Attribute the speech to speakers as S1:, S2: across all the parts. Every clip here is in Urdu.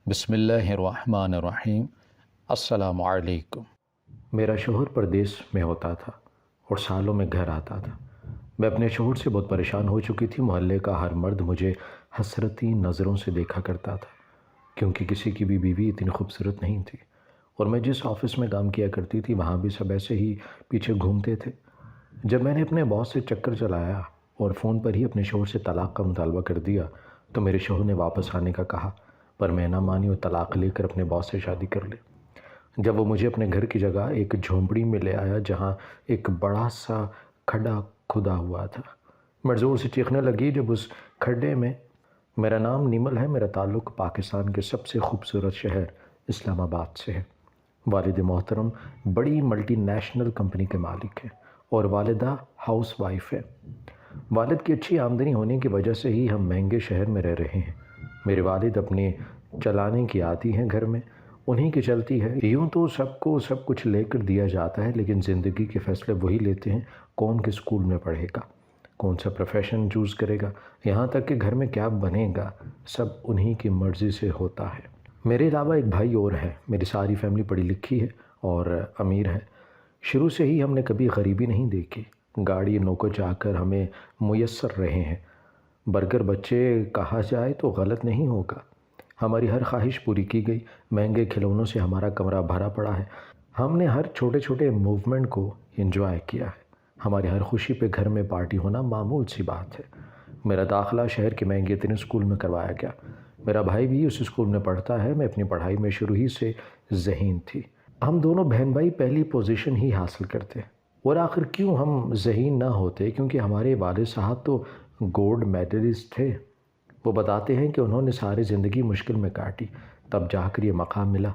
S1: بسم اللہ الرحمن الرحیم۔ السلام علیکم۔
S2: میرا شوہر پردیس میں ہوتا تھا اور سالوں میں گھر آتا تھا۔ میں اپنے شوہر سے بہت پریشان ہو چکی تھی۔ محلے کا ہر مرد مجھے حسرتی نظروں سے دیکھا کرتا تھا کیونکہ کسی کی بھی بیوی اتنی خوبصورت نہیں تھی، اور میں جس آفس میں کام کیا کرتی تھی وہاں بھی سب ایسے ہی پیچھے گھومتے تھے۔ جب میں نے اپنے باس سے چکر چلایا اور فون پر ہی اپنے شوہر سے طلاق کا مطالبہ کر دیا تو میرے شوہر نے واپس آنے کا کہا، پر میں نہ مانی اور طلاق لے کر اپنے باس سے شادی کر لی۔ جب وہ مجھے اپنے گھر کی جگہ ایک جھونپڑی میں لے آیا جہاں ایک بڑا سا کھڈا کھدا ہوا تھا، میں زور سے چیخنے لگی جب اس کھڈے میں میرا نام نیمل ہے، میرا تعلق پاکستان کے سب سے خوبصورت شہر اسلام آباد سے ہے۔ والد محترم بڑی ملٹی نیشنل کمپنی کے مالک ہیں اور والدہ ہاؤس وائف ہے۔ والد کی اچھی آمدنی ہونے کی وجہ سے ہی ہم مہنگے شہر میں رہ رہے ہیں۔ میرے والد اپنے چلانے کی عادی ہیں، گھر میں انہی کی چلتی ہے۔ یوں تو سب کو سب کچھ لے کر دیا جاتا ہے، لیکن زندگی کے فیصلے وہی لیتے ہیں، کون کس اسکول میں پڑھے گا، کون سا پروفیشن چوز کرے گا، یہاں تک کہ گھر میں کیا بنے گا، سب انہی کی مرضی سے ہوتا ہے۔ میرے علاوہ ایک بھائی اور ہے۔ میری ساری فیملی پڑھی لکھی ہے اور امیر ہے۔ شروع سے ہی ہم نے کبھی غریبی نہیں دیکھی۔ گاڑی نوکر چاہ کر ہمیں میسر رہے ہیں۔ برگر بچے کہا جائے تو غلط نہیں ہوگا۔ ہماری ہر خواہش پوری کی گئی۔ مہنگے کھلونوں سے ہمارا کمرہ بھرا پڑا ہے۔ ہم نے ہر چھوٹے چھوٹے موومنٹ کو انجوائے کیا ہے۔ ہماری ہر خوشی پہ گھر میں پارٹی ہونا معمول سی بات ہے۔ میرا داخلہ شہر کے مہنگے ترین اسکول میں کروایا گیا۔ میرا بھائی بھی اس اسکول میں پڑھتا ہے۔ میں اپنی پڑھائی میں شروع ہی سے ذہین تھی۔ ہم دونوں بہن بھائی پہلی پوزیشن ہی حاصل کرتے، اور آخر کیوں ہم ذہین نہ ہوتے، کیونکہ ہمارے والد صاحب تو گولڈ میڈلسٹ تھے۔ وہ بتاتے ہیں کہ انہوں نے ساری زندگی مشکل میں کاٹی، تب جا کر یہ مقام ملا۔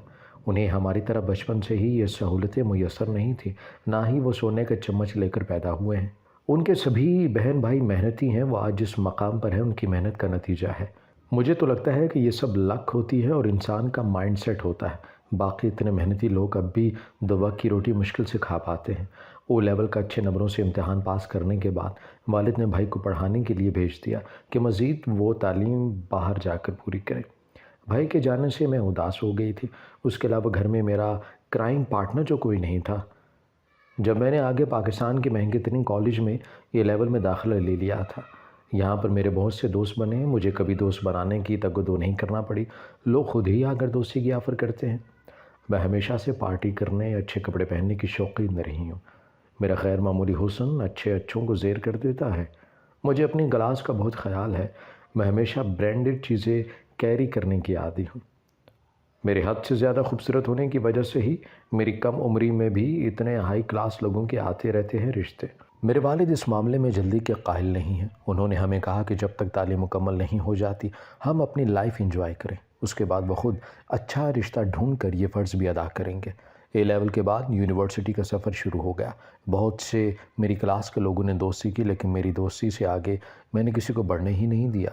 S2: انہیں ہماری طرح بچپن سے ہی یہ سہولتیں میسر نہیں تھیں، نہ ہی وہ سونے کا چمچ لے کر پیدا ہوئے ہیں۔ ان کے سبھی بہن بھائی محنتی ہیں۔ وہ آج جس مقام پر ہیں ان کی محنت کا نتیجہ ہے۔ مجھے تو لگتا ہے کہ یہ سب لک ہوتی ہے اور انسان کا مائنڈ سیٹ ہوتا ہے۔ باقی اتنے محنتی لوگ اب بھی دو وقت کی روٹی مشکل سے کھا پاتے ہیں۔ او لیول کا اچھے نمبروں سے امتحان پاس کرنے کے بعد والد نے بھائی کو پڑھانے کے لیے بھیج دیا کہ مزید وہ تعلیم باہر جا کر پوری کرے۔ بھائی کے جانے سے میں اداس ہو گئی تھی۔ اس کے علاوہ گھر میں میرا کرائم پارٹنر جو کوئی نہیں تھا۔ جب میں نے آگے پاکستان کے مہنگے ترین کالج میں یہ لیول میں داخلہ لے لیا تھا، یہاں پر میرے بہت سے دوست بنے ہیں۔ مجھے کبھی دوست بنانے کی تگ و دو نہیں کرنا پڑی، لوگ خود ہی آ کر دوستی کی آفر کرتے ہیں۔ میں ہمیشہ سے پارٹی کرنے، اچھے کپڑے پہننے کی شوقین رہی ہوں۔ میرا غیر معمولی حسن اچھوں کو زیر کر دیتا ہے۔ مجھے اپنی گلاس کا بہت خیال ہے۔ میں ہمیشہ برانڈڈ چیزیں کیری کرنے کی عادی ہوں۔ میرے حد سے زیادہ خوبصورت ہونے کی وجہ سے ہی میری کم عمری میں بھی اتنے ہائی کلاس لوگوں کے آتے رہتے ہیں رشتے۔ میرے والد اس معاملے میں جلدی کے قائل نہیں ہیں۔ انہوں نے ہمیں کہا کہ جب تک تعلیم مکمل نہیں ہو جاتی ہم اپنی لائف انجوائے کریں، اس کے بعد وہ خود اچھا رشتہ ڈھونڈ کر یہ فرض بھی ادا کریں گے۔ اے لیول کے بعد یونیورسٹی کا سفر شروع ہو گیا۔ بہت سے میری کلاس کے لوگوں نے دوستی کی، لیکن میری دوستی سے آگے میں نے کسی کو بڑھنے ہی نہیں دیا۔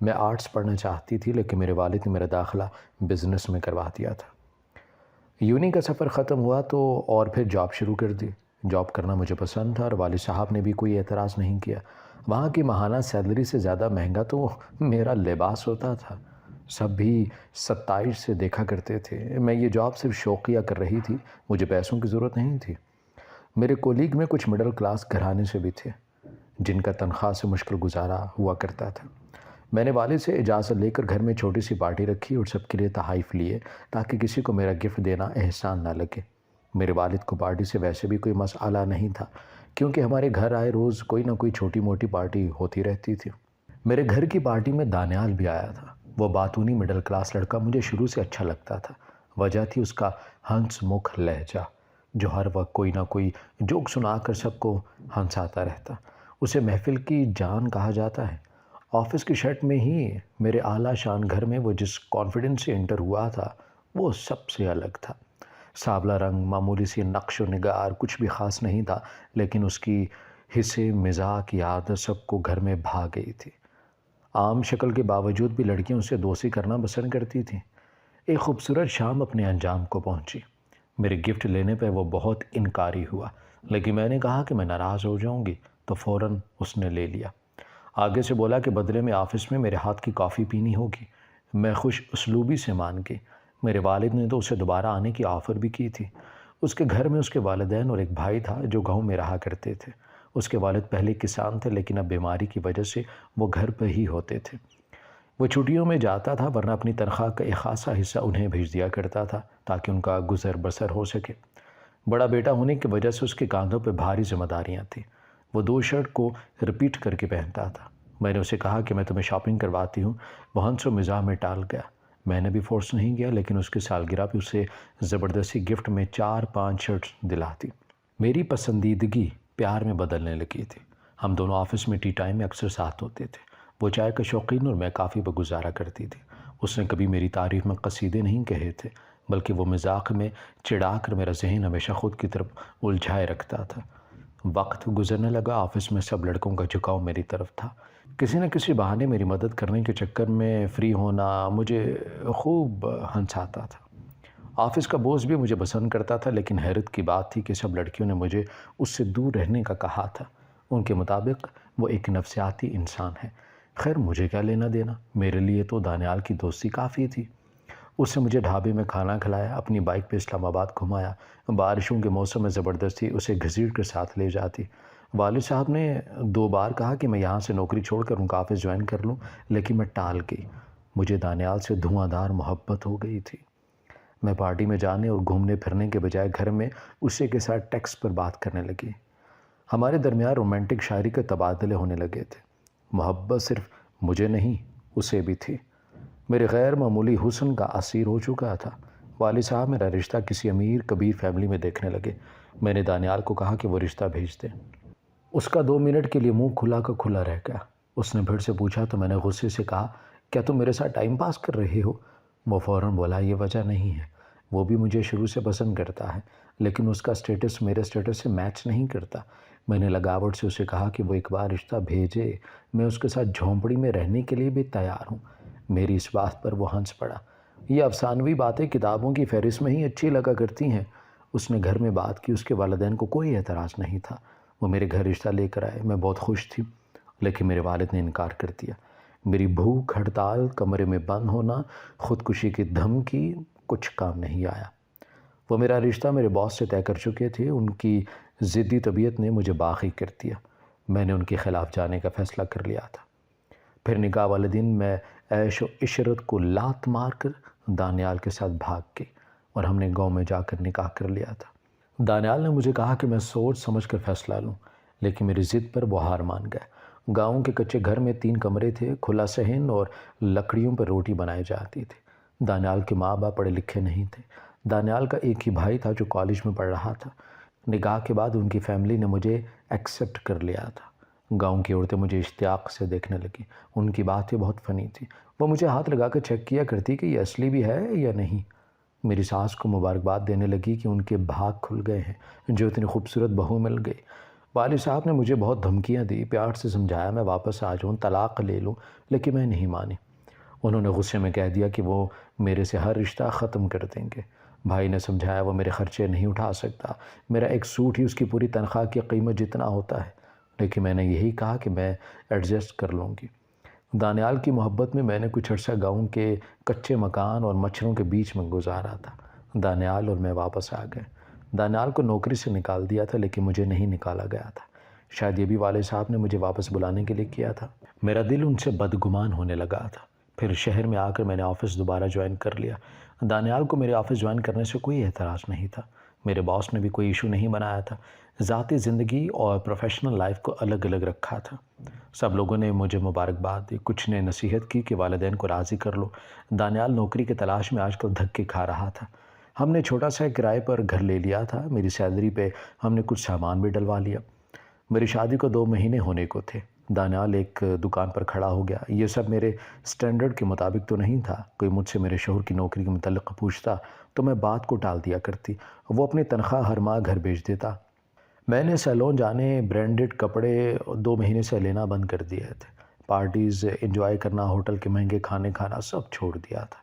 S2: میں آرٹس پڑھنا چاہتی تھی، لیکن میرے والد نے میرا داخلہ بزنس میں کروا دیا تھا۔ یونی کا سفر ختم ہوا تو اور پھر جاب شروع کر دی۔ جاب کرنا مجھے پسند تھا اور والد صاحب نے بھی کوئی اعتراض نہیں کیا۔ وہاں کی ماہانہ سیلری سے زیادہ مہنگا تو میرا لباس ہوتا تھا۔ سب بھی 27 سے دیکھا کرتے تھے۔ میں یہ جاب صرف شوقیہ کر رہی تھی، مجھے پیسوں کی ضرورت نہیں تھی۔ میرے کولیگ میں کچھ مڈل کلاس گھرانے سے بھی تھے جن کا تنخواہ سے مشکل گزارا ہوا کرتا تھا۔ میں نے والد سے اجازت لے کر گھر میں چھوٹی سی پارٹی رکھی اور سب کے لیے تحائف لیے تاکہ کسی کو میرا گفٹ دینا احسان نہ لگے۔ میرے والد کو پارٹی سے ویسے بھی کوئی مسئلہ نہیں تھا، کیونکہ ہمارے گھر آئے روز کوئی نہ کوئی چھوٹی موٹی پارٹی ہوتی رہتی تھی۔ میرے گھر کی پارٹی میں دانیال بھی آیا تھا۔ وہ باتونی مڈل کلاس لڑکا مجھے شروع سے اچھا لگتا تھا۔ وجہ تھی اس کا ہنس مکھ لہجہ، جو ہر وقت کوئی نہ کوئی جوک سنا کر سب کو ہنساتا رہتا۔ اسے محفل کی جان کہا جاتا ہے۔ آفس کی شرٹ میں ہی میرے اعلیٰ شان گھر میں وہ جس کانفیڈنس سے انٹر ہوا تھا وہ سب سے الگ تھا۔ سابلہ رنگ، معمولی سی نقش و نگار، کچھ بھی خاص نہیں تھا، لیکن اس کی حصے مزاح کی عادت سب کو گھر میں بھا گئی تھی۔ عام شکل کے باوجود بھی لڑکیاں اس سے دوستی کرنا پسند کرتی تھیں۔ ایک خوبصورت شام اپنے انجام کو پہنچی۔ میرے گفٹ لینے پہ وہ بہت انکاری ہوا، لیکن میں نے کہا کہ میں ناراض ہو جاؤں گی تو فوراً اس نے لے لیا۔ آگے سے بولا کہ بدلے میں آفس میں میرے ہاتھ کی کافی پینی ہوگی۔ میں خوش اسلوبی سے مان کے۔ میرے والد نے تو اسے دوبارہ آنے کی آفر بھی کی تھی۔ اس کے گھر میں اس کے والدین اور ایک بھائی تھا جو گاؤں میں رہا کرتے تھے۔ اس کے والد پہلے کسان تھے لیکن اب بیماری کی وجہ سے وہ گھر پہ ہی ہوتے تھے۔ وہ چھٹیوں میں جاتا تھا ورنہ اپنی تنخواہ کا ایک خاصا حصہ انہیں بھیج دیا کرتا تھا تاکہ ان کا گزر بسر ہو سکے۔ بڑا بیٹا ہونے کی وجہ سے اس کے کاندھوں پہ بھاری ذمہ داریاں تھیں۔ وہ 2 شرٹ کو رپیٹ کر کے پہنتا تھا۔ میں نے اسے کہا کہ میں تمہیں شاپنگ کرواتی ہوں، وہ ہنس و مزاح میں ٹال گیا۔ میں نے بھی فورس نہیں کیا لیکن اس کی سالگرہ پہ اسے زبردستی گفٹ میں 4-5 شرٹس دلاتی۔ میری پسندیدگی پیار میں بدلنے لگی تھی۔ ہم دونوں آفس میں ٹی ٹائم میں اکثر ساتھ ہوتے تھے۔ وہ چائے کا شوقین اور میں کافی پہ گزارا کرتی تھی۔ اس نے کبھی میری تعریف میں قصیدے نہیں کہے تھے بلکہ وہ مذاق میں چڑھا کر میرا ذہن ہمیشہ خود کی طرف الجھائے رکھتا تھا۔ وقت گزرنے لگا، آفس میں سب لڑکوں کا جھکاؤ میری طرف تھا۔ کسی نہ کسی بہانے میری مدد کرنے کے چکر میں فری ہونا مجھے خوب ہنساتا تھا۔ آفس کا بوس بھی مجھے پسند کرتا تھا لیکن حیرت کی بات تھی کہ سب لڑکیوں نے مجھے اس سے دور رہنے کا کہا تھا۔ ان کے مطابق وہ ایک نفسیاتی انسان ہے۔ خیر مجھے کیا لینا دینا، میرے لیے تو دانیال کی دوستی کافی تھی۔ اس نے مجھے ڈھابے میں کھانا کھلایا، اپنی بائک پہ اسلام آباد گھمایا، بارشوں کے موسم میں زبردستی اسے گھسیٹ کر ساتھ لے جاتی۔ والد صاحب نے 2 بار کہا کہ میں یہاں سے نوکری چھوڑ کر ان کا آفس جوائن کر لوں لیکن میں ٹال گئی۔ مجھے دانیال سے دھواں دھار محبت ہو گئی تھی۔ میں پارٹی میں جانے اور گھومنے پھرنے کے بجائے گھر میں اسی کے ساتھ ٹیکسٹ پر بات کرنے لگی۔ ہمارے درمیان رومانٹک شاعری کے تبادلے ہونے لگے تھے۔ محبت صرف مجھے نہیں اسے بھی تھی۔ میرے غیر معمولی حسن کا اسیر ہو چکا تھا۔ والد صاحب میرا رشتہ کسی امیر کبیر فیملی میں دیکھنے لگے۔ میں نے دانیال کو کہا کہ وہ رشتہ بھیج دے۔ اس کا 2 منٹ کے لیے منہ کھلا کا کھلا رہ گیا۔ اس نے پھر سے پوچھا تو میں نے غصے سے کہا، کیا تم میرے ساتھ ٹائم پاس کر رہے ہو؟ وہ فوراً بولا، یہ وجہ نہیں ہے، وہ بھی مجھے شروع سے پسند کرتا ہے لیکن اس کا سٹیٹس میرے سٹیٹس سے میچ نہیں کرتا۔ میں نے لگاوٹ سے اسے کہا کہ وہ ایک بار رشتہ بھیجے، میں اس کے ساتھ جھونپڑی میں رہنے کے لیے بھی تیار ہوں۔ میری اس بات پر وہ ہنس پڑا۔ یہ افسانوی باتیں کتابوں کی فہرست میں ہی اچھی لگا کرتی ہیں۔ اس نے گھر میں بات کی، اس کے والدین کو کوئی اعتراض نہیں تھا۔ وہ میرے گھر رشتہ لے کر آئے، میں بہت خوش تھی لیکن میرے والد نے انکار کر دیا۔ میری بھوک ہڑتال، کمرے میں بند ہونا، خودکشی کی دھمکی، کچھ کام نہیں آیا۔ وہ میرا رشتہ میرے باس سے طے کر چکے تھے۔ ان کی ضدی طبیعت نے مجھے باغی کر دیا۔ میں نے ان کے خلاف جانے کا فیصلہ کر لیا تھا۔ پھر نکاح والے دن میں عیش و عشرت کو لات مار کر دانیال کے ساتھ بھاگ گئی اور ہم نے گاؤں میں جا کر نکاح کر لیا تھا۔ دانیال نے مجھے کہا کہ میں سوچ سمجھ کر فیصلہ لوں لیکن میری ضد پر وہ ہار مان گیا۔ گاؤں کے کچے گھر میں 3 کمرے تھے، کھلا صحن اور لکڑیوں پر روٹی بنائی جاتی تھی۔ دانیال کے ماں باپ پڑھے لکھے نہیں تھے۔ دانیال کا ایک ہی بھائی تھا جو کالج میں پڑھ رہا تھا۔ نکاح کے بعد ان کی فیملی نے مجھے ایکسیپٹ کر لیا تھا۔ گاؤں کی عورتیں مجھے اشتیاق سے دیکھنے لگی۔ ان کی باتیں بہت فنی تھی۔ وہ مجھے ہاتھ لگا کر چیک کیا کرتی کہ یہ اصلی بھی ہے یا نہیں۔ میری ساس کو مبارکباد دینے لگی کہ ان کے بھاگ کھل گئے ہیں، جو اتنی خوبصورت بہو مل گئی۔ والد صاحب نے مجھے بہت دھمکیاں دی، پیار سے سمجھایا میں واپس آ جاؤں، طلاق لے لوں، لیکن میں نہیں مانی۔ انہوں نے غصے میں کہہ دیا کہ وہ میرے سے ہر رشتہ ختم کر دیں گے۔ بھائی نے سمجھایا وہ میرے خرچے نہیں اٹھا سکتا، میرا ایک سوٹ ہی اس کی پوری تنخواہ کی قیمت جتنا ہوتا ہے، لیکن میں نے یہی کہا کہ میں ایڈجسٹ کر لوں گی۔ دانیال کی محبت میں نے کچھ عرصہ گاؤں کے کچے مکان اور مچھروں کے بیچ میں گزارا تھا۔ دانیال اور میں واپس آ گئے۔ دانیال کو نوکری سے نکال دیا تھا لیکن مجھے نہیں نکالا گیا تھا۔ شاید یہ بھی والد صاحب نے مجھے واپس بلانے کے لیے کیا تھا۔ میرا دل ان سے بدگمان ہونے لگا تھا۔ پھر شہر میں آ کر میں نے آفس دوبارہ جوائن کر لیا۔ دانیال کو میرے آفس جوائن کرنے سے کوئی اعتراض نہیں تھا۔ میرے باس نے بھی کوئی ایشو نہیں بنایا تھا۔ ذاتی زندگی اور پروفیشنل لائف کو الگ الگ رکھا تھا۔ سب لوگوں نے مجھے مبارکباد دی، کچھ نے نصیحت کی کہ والدین کو راضی کر لو۔ دانیال نوکری کی تلاش میں آج کل دھکے کھا رہا تھا۔ ہم نے چھوٹا سا کرائے پر گھر لے لیا تھا۔ میری سیلری پہ ہم نے کچھ سامان بھی ڈلوا لیا۔ میری شادی کو 2 مہینے ہونے کو تھے۔ دانیال ایک دکان پر کھڑا ہو گیا۔ یہ سب میرے سٹینڈرڈ کے مطابق تو نہیں تھا۔ کوئی مجھ سے میرے شوہر کی نوکری کے متعلق پوچھتا تو میں بات کو ٹال دیا کرتی۔ وہ اپنی تنخواہ ہر ماہ گھر بھیج دیتا۔ میں نے سیلون جانے، برانڈڈ کپڑے 2 مہینے سے لینا بند کر دیے تھے۔ پارٹیز انجوائے کرنا، ہوٹل کے مہنگے کھانے کھانا سب چھوڑ دیا تھا۔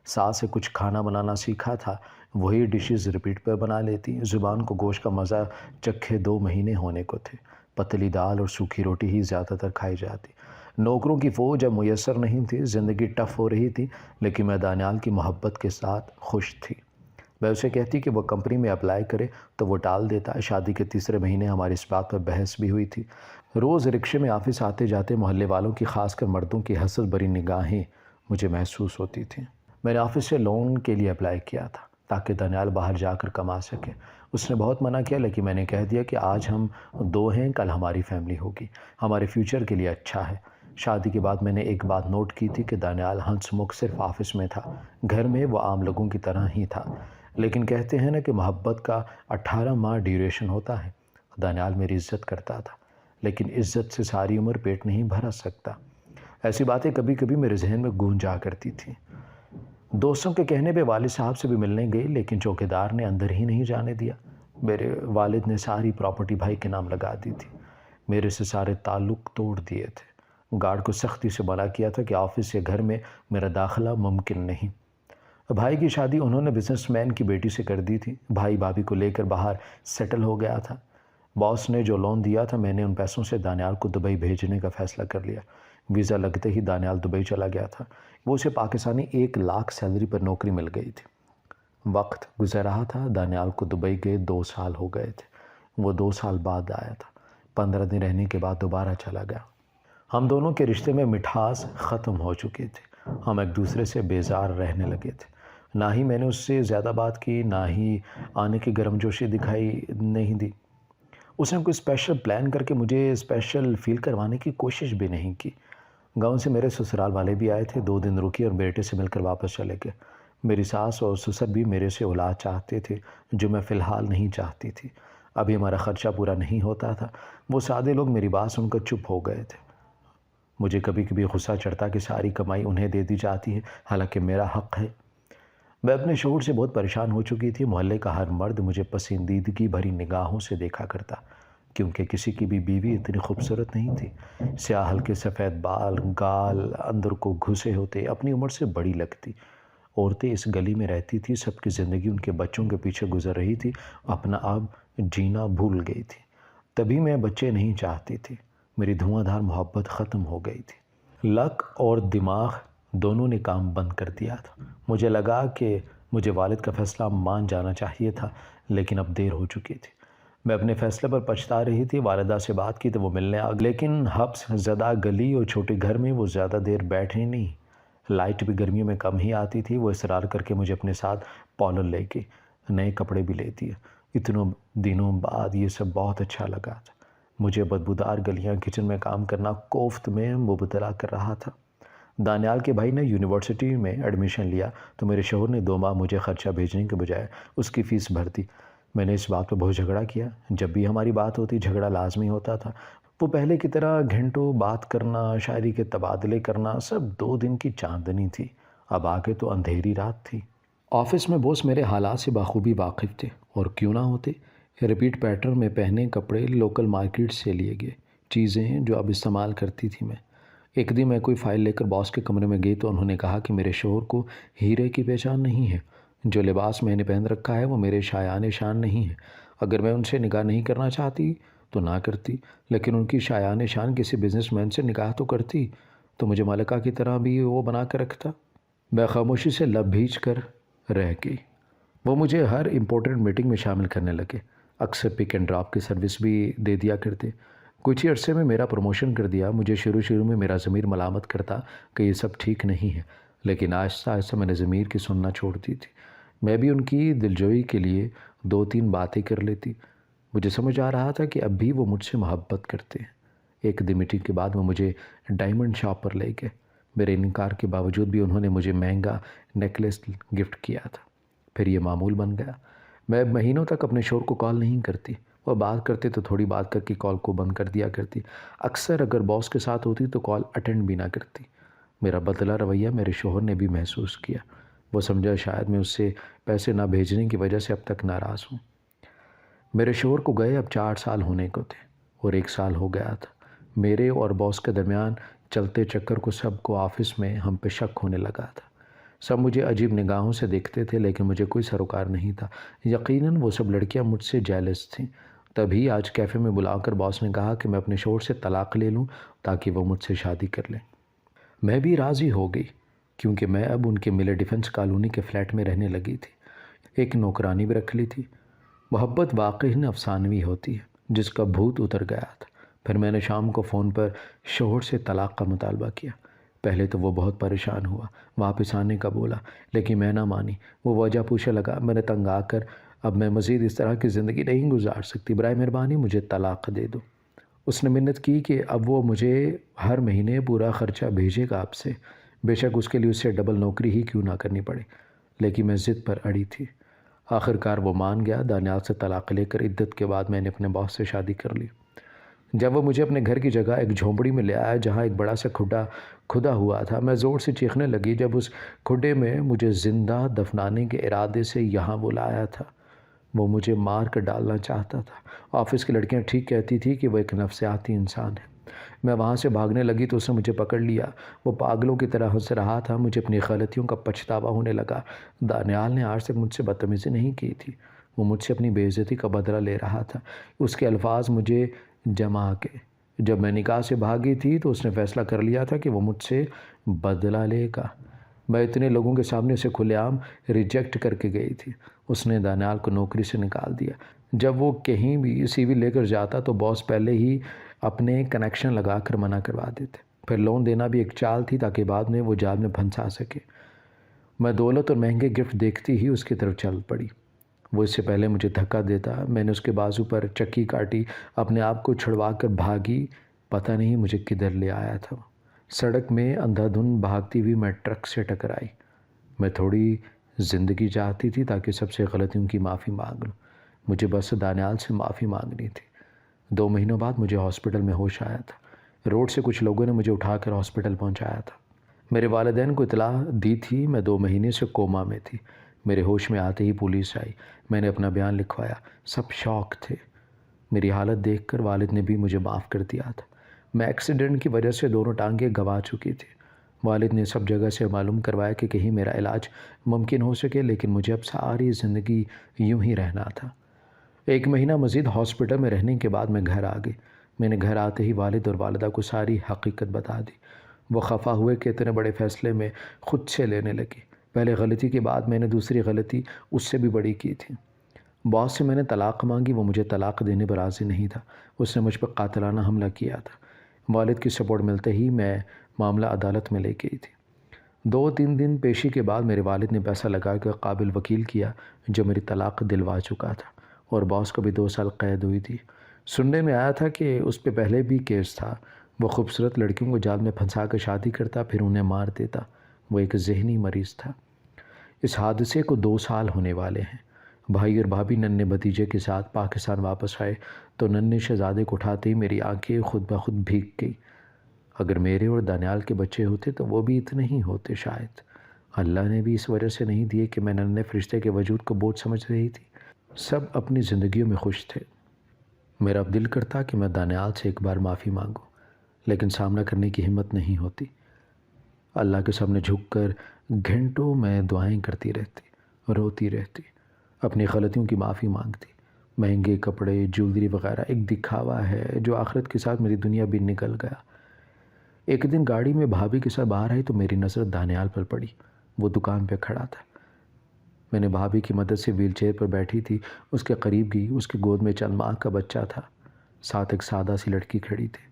S2: ساس سے کچھ کھانا بنانا سیکھا تھا، وہی ڈشز ریپیٹ پر بنا لیتی۔ زبان کو گوشت کا مزہ چکھے 2 مہینے ہونے کو تھے۔ پتلی دال اور سوکھی روٹی ہی زیادہ تر کھائی جاتی۔ نوکروں کی فوج اب میسر نہیں تھی، زندگی ٹف ہو رہی تھی، لیکن میں دانیال کی محبت کے ساتھ خوش تھی۔ میں اسے کہتی کہ وہ کمپنی میں اپلائی کرے تو وہ ٹال دیتا۔ شادی کے تیسرے مہینے ہماری اس بات پر بحث بھی ہوئی تھی۔ روز رکشے میں آفس آتے جاتے محلے والوں کی، خاص کر مردوں کی حسد بری نگاہیں مجھے محسوس ہوتی تھیں۔ میں نے آفس سے لون کے لیے اپلائی کیا تھا تاکہ دانیال باہر جا کر کما سکے۔ اس نے بہت منع کیا، لیکن میں نے کہہ دیا کہ آج ہم 2 ہیں، کل ہماری فیملی ہوگی، ہمارے فیوچر کے لیے اچھا ہے۔ شادی کے بعد میں نے ایک بات نوٹ کی تھی کہ دانیال ہنس مکھ صرف آفس میں تھا، گھر میں وہ عام لوگوں کی طرح ہی تھا۔ لیکن کہتے ہیں نا کہ محبت کا 18 ماہ ڈیوریشن ہوتا ہے۔ دانیال میری عزت کرتا تھا، لیکن عزت سے ساری عمر پیٹ نہیں بھرا سکتا۔ ایسی باتیں کبھی کبھی میرے ذہن میں گونجا کرتی تھیں۔ دوستوں کے کہنے پہ والد صاحب سے بھی ملنے گئی، لیکن چوکیدار نے اندر ہی نہیں جانے دیا۔ میرے والد نے ساری پراپرٹی بھائی کے نام لگا دی تھی، میرے سے سارے تعلق توڑ دیے تھے۔ گارڈ کو سختی سے منع کیا تھا کہ آفس یا گھر میں میرا داخلہ ممکن نہیں۔ بھائی کی شادی انہوں نے بزنس مین کی بیٹی سے کر دی تھی۔ بھائی بھابھی کو لے کر باہر سیٹل ہو گیا تھا۔ باس نے جو لون دیا تھا، میں نے ان پیسوں سے دانیال کو دبئی بھیجنے کا فیصلہ کر لیا۔ ویزا لگتے ہی دانیال دبئی چلا گیا تھا۔ وہ اسے پاکستانی 1 لاکھ سیلری پر نوکری مل گئی تھی۔ وقت گزر رہا تھا، دانیال کو دبئی گئے 2 سال ہو گئے تھے۔ وہ 2 سال بعد آیا تھا۔ 15 دن رہنے کے بعد دوبارہ چلا گیا۔ ہم دونوں کے رشتے میں مٹھاس ختم ہو چکی تھی۔ ہم ایک دوسرے سے بیزار رہنے لگے تھے۔ نہ ہی میں نے اس سے زیادہ بات کی، نہ ہی آنے کی گرم جوشی دکھائی نہیں دی۔ اس نے کوئی اسپیشل پلان کر کے مجھے اسپیشل فیل کروانے کی کوشش بھی نہیں کی۔ گاؤں سے میرے سسرال والے بھی آئے تھے، 2 دن رکی اور بیٹے سے مل کر واپس چلے گئے۔ میری ساس اور سسر بھی میرے سے اولاد چاہتے تھے، جو میں فی الحال نہیں چاہتی تھی۔ ابھی ہمارا خرچہ پورا نہیں ہوتا تھا۔ وہ سادے لوگ میری بات سن کر چپ ہو گئے تھے۔ مجھے کبھی کبھی غصہ چڑھتا کہ ساری کمائی انہیں دے دی جاتی ہے، حالانکہ میرا حق ہے۔ میں اپنے شوہر سے بہت پریشان ہو چکی تھی۔ محلے کا ہر مرد مجھے پسندیدگی بھری نگاہوں سے دیکھا کرتا، کیونکہ کسی کی بھی بیوی اتنی خوبصورت نہیں تھی۔ سیاہ ہلکے سفید بال، گال اندر کو گھسے ہوتے، اپنی عمر سے بڑی لگتی۔ عورتیں اس گلی میں رہتی تھی، سب کی زندگی ان کے بچوں کے پیچھے گزر رہی تھی، اپنا اب جینا بھول گئی تھی۔ تبھی میں بچے نہیں چاہتی تھی۔ میری دھواں دھار محبت ختم ہو گئی تھی۔ لک اور دماغ دونوں نے کام بند کر دیا تھا۔ مجھے لگا کہ مجھے والد کا فیصلہ مان جانا چاہیے تھا، لیکن اب دیر ہو چکی تھی۔ میں اپنے فیصلے پر پچھتا رہی تھی۔ والدہ سے بات کی تو وہ ملنے آ گئی، لیکن حبس زدہ گلی اور چھوٹے گھر میں وہ زیادہ دیر بیٹھے نہیں۔ لائٹ بھی گرمیوں میں کم ہی آتی تھی۔ وہ اصرار کر کے مجھے اپنے ساتھ پارلر لے گئی، نئے کپڑے بھی لیتی ہے۔ اتنوں دنوں بعد یہ سب بہت اچھا لگا تھا۔ مجھے بدبودار گلیاں، کچن میں کام کرنا کوفت میں مبتلا کر رہا تھا۔ دانیال کے بھائی نے یونیورسٹی میں ایڈمیشن لیا تو میرے شوہر نے 2 ماہ مجھے خرچہ بھیجنے کے بجائے اس کی فیس بھر دی۔ میں نے اس بات پر بہت جھگڑا کیا۔ جب بھی ہماری بات ہوتی، جھگڑا لازمی ہوتا تھا۔ وہ پہلے کی طرح گھنٹوں بات کرنا، شاعری کے تبادلے کرنا، سب 2 دن کی چاندنی تھی۔ اب آگے تو اندھیری رات تھی۔ آفس میں بوس میرے حالات سے بخوبی واقف تھے، اور کیوں نہ ہوتے۔ ریپیٹ پیٹرن میں پہنے کپڑے لوکل مارکیٹ سے لیے گئے، چیزیں جو اب استعمال کرتی تھی میں۔ ایک دن میں کوئی فائل لے کر باس کے کمرے میں گئی تو انہوں نے کہا کہ میرے شوہر کو ہیرے کی پہچان نہیں ہے۔ جو لباس میں نے پہن رکھا ہے وہ میرے شایان شان نہیں ہے۔ اگر میں ان سے نکاح نہیں کرنا چاہتی تو نہ کرتی، لیکن ان کی شایان شان کسی بزنس مین سے نکاح تو کرتی، تو مجھے ملکہ کی طرح بھی وہ بنا کر رکھتا۔ میں خاموشی سے لب بھیج کر رہ گئی۔ وہ مجھے ہر امپورٹنٹ میٹنگ میں شامل کرنے لگے، اکثر پک اینڈ ڈراپ کی سروس بھی دے دیا کرتے۔ کچھ ہی عرصے میں میرا پروموشن کر دیا۔ مجھے شروع میں میرا ضمیر ملامت کرتا کہ یہ سب ٹھیک نہیں ہے، لیکن آہستہ آہستہ میں نے ضمیر کی سننا چھوڑ دی تھی۔ میں بھی ان کی دلجوئی کے لیے 2-3 باتیں کر لیتی۔ مجھے سمجھ آ رہا تھا کہ اب بھی وہ مجھ سے محبت کرتے ہیں۔ ایک دن میٹنگ کے بعد وہ مجھے ڈائمنڈ شاپ پر لے گئے۔ میرے انکار کے باوجود بھی انہوں نے مجھے مہنگا نیکلیس گفٹ کیا تھا۔ پھر یہ معمول بن گیا۔ میں اب مہینوں تک اپنے شوہر کو کال نہیں کرتی۔ وہ بات کرتے تو تھوڑی بات کر کے کال کو بند کر دیا کرتی۔ اکثر اگر باس کے ساتھ ہوتی تو کال اٹینڈ بھی نہ کرتی۔ میرا بدلہ رویہ میرے شوہر نے بھی محسوس کیا۔ وہ سمجھا شاید میں اس سے پیسے نہ بھیجنے کی وجہ سے اب تک ناراض ہوں۔ میرے شوہر کو گئے اب 4 سال ہونے کو تھے، اور 1 سال ہو گیا تھا۔ میرے اور باس کے درمیان چلتے چکر کو سب کو آفس میں ہم پہ شک ہونے لگا تھا۔ سب مجھے عجیب نگاہوں سے دیکھتے تھے، لیکن مجھے کوئی سروکار نہیں تھا۔ یقیناً وہ سب لڑکیاں مجھ سے جیلس تھیں۔ تبھی آج کیفے میں بلا کر باس نے کہا کہ میں اپنے شوہر سے طلاق لے لوں تاکہ وہ مجھ سے شادی کر لیں۔ میں بھی راضی ہو گئی کیونکہ میں اب ان کے ملے ڈیفنس کالونی کے فلیٹ میں رہنے لگی تھی۔ ایک نوکرانی بھی رکھ لی تھی۔ محبت واقعی افسانوی ہوتی ہے جس کا بھوت اتر گیا تھا۔ پھر میں نے شام کو فون پر شوہر سے طلاق کا مطالبہ کیا۔ پہلے تو وہ بہت پریشان ہوا، واپس آنے کا بولا، لیکن میں نہ مانی۔ وہ وجہ پوچھنے لگا۔ میں نے تنگ آ کر اب میں مزید اس طرح کی زندگی نہیں گزار سکتی، برائے مہربانی مجھے طلاق دے دو۔ اس نے منت کی کہ اب وہ مجھے ہر مہینے پورا خرچہ بھیجے گا آپ سے، بے شک اس کے لیے اسے ڈبل نوکری ہی کیوں نہ کرنی پڑے، لیکن میں ضد پر اڑی تھی۔ آخر کار وہ مان گیا۔ دانیال سے طلاق لے کر عدت کے بعد میں نے اپنے باس سے شادی کر لی۔ جب وہ مجھے اپنے گھر کی جگہ ایک جھونپڑی میں لے آیا جہاں ایک بڑا سا کھدا ہوا تھا، میں زور سے چیخنے لگی جب اس کھڈے میں مجھے زندہ دفنانے کے ارادے سے یہاں وہ لایا تھا۔ وہ مجھے مار کر ڈالنا چاہتا تھا۔ آفس کی لڑکیاں ٹھیک کہتی تھی کہ وہ ایک نفسیاتی انسان ہے۔ میں وہاں سے بھاگنے لگی تو اس نے مجھے پکڑ لیا۔ وہ پاگلوں کی طرح ہنس رہا تھا۔ مجھے اپنی غلطیوں کا پچھتاوا ہونے لگا۔ دانیال نے آج تک مجھ سے بدتمیزی نہیں کی تھی۔ وہ مجھ سے اپنی بے عزتی کا بدلہ لے رہا تھا۔ اس کے الفاظ مجھے جما کے جب میں نکاح سے بھاگی تھی تو اس نے فیصلہ کر لیا تھا کہ وہ مجھ سے بدلہ لے گا۔ میں اتنے لوگوں کے سامنے اسے کھلے عام ریجیکٹ کر کے گئی تھی۔ اس نے دانیال کو نوکری سے نکال دیا۔ جب وہ کہیں بھی سی وی لے کر جاتا تو باس پہلے ہی اپنے کنیکشن لگا کر منع کروا دیتے۔ پھر لون دینا بھی ایک چال تھی تاکہ بعد میں وہ جال میں پھنسا سکے۔ میں دولت اور مہنگے گفٹ دیکھتی ہی اس کی طرف چل پڑی۔ وہ اس سے پہلے مجھے دھکا دیتا، میں نے اس کے بازو پر چکی کاٹی، اپنے آپ کو چھڑوا کر بھاگی۔ پتہ نہیں مجھے کدھر لے آیا تھا۔ سڑک میں اندھا دھند بھاگتی ہوئی میں ٹرک سے ٹکرائی۔ میں تھوڑی زندگی چاہتی تھی تاکہ سب سے غلطیوں کی معافی مانگ لوں۔ مجھے بس دانیال سے معافی مانگنی تھی۔ 2 مہینوں بعد مجھے ہاسپٹل میں ہوش آیا تھا۔ روڈ سے کچھ لوگوں نے مجھے اٹھا کر ہاسپٹل پہنچایا تھا۔ میرے والدین کو اطلاع دی تھی میں 2 مہینے سے کوما میں تھی۔ میرے ہوش میں آتے ہی پولیس آئی۔ میں نے اپنا بیان لکھوایا۔ سب شوق تھے۔ میری حالت دیکھ کر والد نے بھی مجھے معاف کر دیا تھا۔ میں ایکسیڈنٹ کی وجہ سے دونوں ٹانگیں گنوا چکی تھی۔ والد نے سب جگہ سے معلوم کروایا کہ کہیں میرا علاج ممکن ہو سکے، لیکن مجھے اب ساری زندگی یوں ہی رہنا تھا۔ 1 مہینہ مزید ہاسپٹل میں رہنے کے بعد میں گھر آ گئی۔ میں نے گھر آتے ہی والد اور والدہ کو ساری حقیقت بتا دی۔ وہ خفا ہوئے کہ اتنے بڑے فیصلے میں خود سے لینے لگی۔ پہلے غلطی کے بعد میں نے دوسری غلطی اس سے بھی بڑی کی تھی۔ باس سے میں نے طلاق مانگی، وہ مجھے طلاق دینے پر راضی نہیں تھا۔ اس نے مجھ پر قاتلانہ حملہ کیا تھا۔ والد کی سپورٹ ملتے ہی میں معاملہ عدالت میں لے گئی تھی۔ 2-3 دن پیشی کے بعد میرے والد نے پیسہ لگا کر قابل وکیل کیا جو میری طلاق دلوا چکا تھا، اور باس کو بھی 2 سال قید ہوئی تھی۔ سننے میں آیا تھا کہ اس پہ پہلے بھی کیس تھا۔ وہ خوبصورت لڑکیوں کو جال میں پھنسا کر شادی کرتا، پھر انہیں مار دیتا۔ وہ ایک ذہنی مریض تھا۔ اس حادثے کو 2 سال ہونے والے ہیں۔ بھائی اور بھابھی ننھے بھتیجے کے ساتھ پاکستان واپس آئے تو ننھے شہزادے کو اٹھاتے ہی میری آنکھیں خود بخود بھیگ گئی۔ اگر میرے اور دانیال کے بچے ہوتے تو وہ بھی اتنے ہی ہوتے شاید۔ اللہ نے بھی اس وجہ سے نہیں دیے کہ میں ننھے فرشتے کے وجود کو بوجھ سمجھ رہی تھی۔ سب اپنی زندگیوں میں خوش تھے۔ میرا اب دل کرتا کہ میں دانیال سے ایک بار معافی مانگوں، لیکن سامنا کرنے کی ہمت نہیں ہوتی۔ اللہ کے سامنے جھک کر گھنٹوں میں دعائیں کرتی رہتی، روتی رہتی، اپنی غلطیوں کی معافی مانگتی۔ مہنگے کپڑے، جویلری وغیرہ ایک دکھاوا ہے جو آخرت کے ساتھ میری دنیا بھی نکل گیا۔ ایک دن گاڑی میں بھابھی کے ساتھ باہر آئی تو میری نظر دانیال پر پڑی۔ وہ دکان پہ کھڑا تھا۔ میں نے بھابھی کی مدد سے ویل چیئر پر بیٹھی تھی، اس کے قریب گئی۔ اس کی گود میں چند ماہ کا بچہ تھا، ساتھ ایک سادہ سی لڑکی کھڑی تھی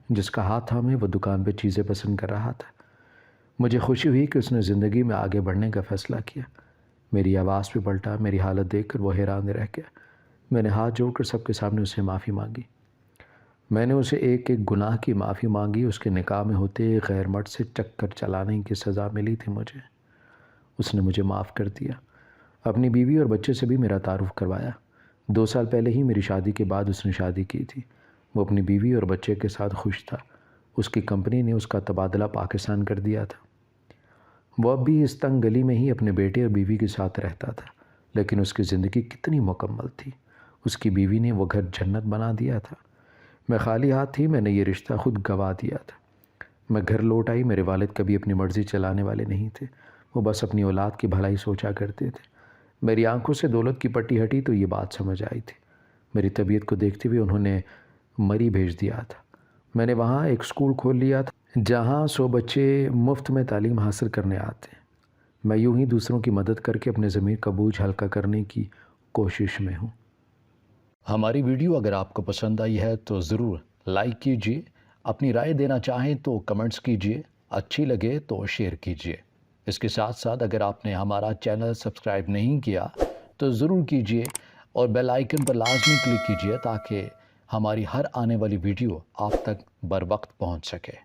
S2: جس کا ہاتھ تھامے وہ دکان پہ چیزیں پسند کر رہا تھا۔ مجھے خوشی ہوئی کہ اس نے زندگی میں آگے بڑھنے کا فیصلہ کیا۔ میری آواز پہ پلٹا۔ میری حالت دیکھ کر وہ حیران رہ گیا۔ میں نے ہاتھ جوڑ کر سب کے سامنے اسے معافی مانگی۔ میں نے اسے ایک گناہ کی معافی مانگی۔ اس کے نکاح میں ہوتے غیر مرد سے چکر چلانے کی سزا ملی تھی مجھے۔ اس نے مجھے معاف کر دیا۔ اپنی بیوی اور بچے سے بھی میرا تعارف کروایا۔ 2 سال پہلے ہی میری شادی کے بعد اس نے شادی کی تھی۔ وہ اپنی بیوی اور بچے کے ساتھ خوش تھا۔ اس کی کمپنی نے اس کا تبادلہ پاکستان کر دیا تھا۔ وہ اب بھی اس تنگ گلی میں ہی اپنے بیٹے اور بیوی کے ساتھ رہتا تھا، لیکن اس کی زندگی کتنی مکمل تھی۔ اس کی بیوی نے وہ گھر جنت بنا دیا تھا۔ میں خالی ہاتھ تھی۔ میں نے یہ رشتہ خود گنوا دیا تھا۔ میں گھر لوٹ آئی۔ میرے والد کبھی اپنی مرضی چلانے والے نہیں تھے۔ وہ بس اپنی اولاد کی بھلائی سوچا کرتے تھے۔ میری آنکھوں سے دولت کی پٹی ہٹی تو یہ بات سمجھ آئی تھی۔ میری طبیعت کو دیکھتے ہوئے انہوں نے مری بھیج دیا تھا۔ میں نے وہاں ایک اسکول کھول لیا تھا جہاں 100 بچے مفت میں تعلیم حاصل کرنے آتے ہیں۔ میں یوں ہی دوسروں کی مدد کر کے اپنے ضمیر کا بوجھ ہلکا کرنے کی کوشش میں ہوں۔
S1: ہماری ویڈیو اگر آپ کو پسند آئی ہے تو ضرور لائک کیجیے، اپنی رائے دینا چاہیں تو کمنٹس کیجیے، اچھی لگے تو شیئر کیجیے۔ اس کے ساتھ ساتھ اگر آپ نے ہمارا چینل سبسکرائب نہیں کیا تو ضرور کیجیے اور بیل آئیکن پر لازمی کلک کیجیے تاکہ ہماری ہر آنے والی ویڈیو آپ تک بر وقت پہنچ سکے۔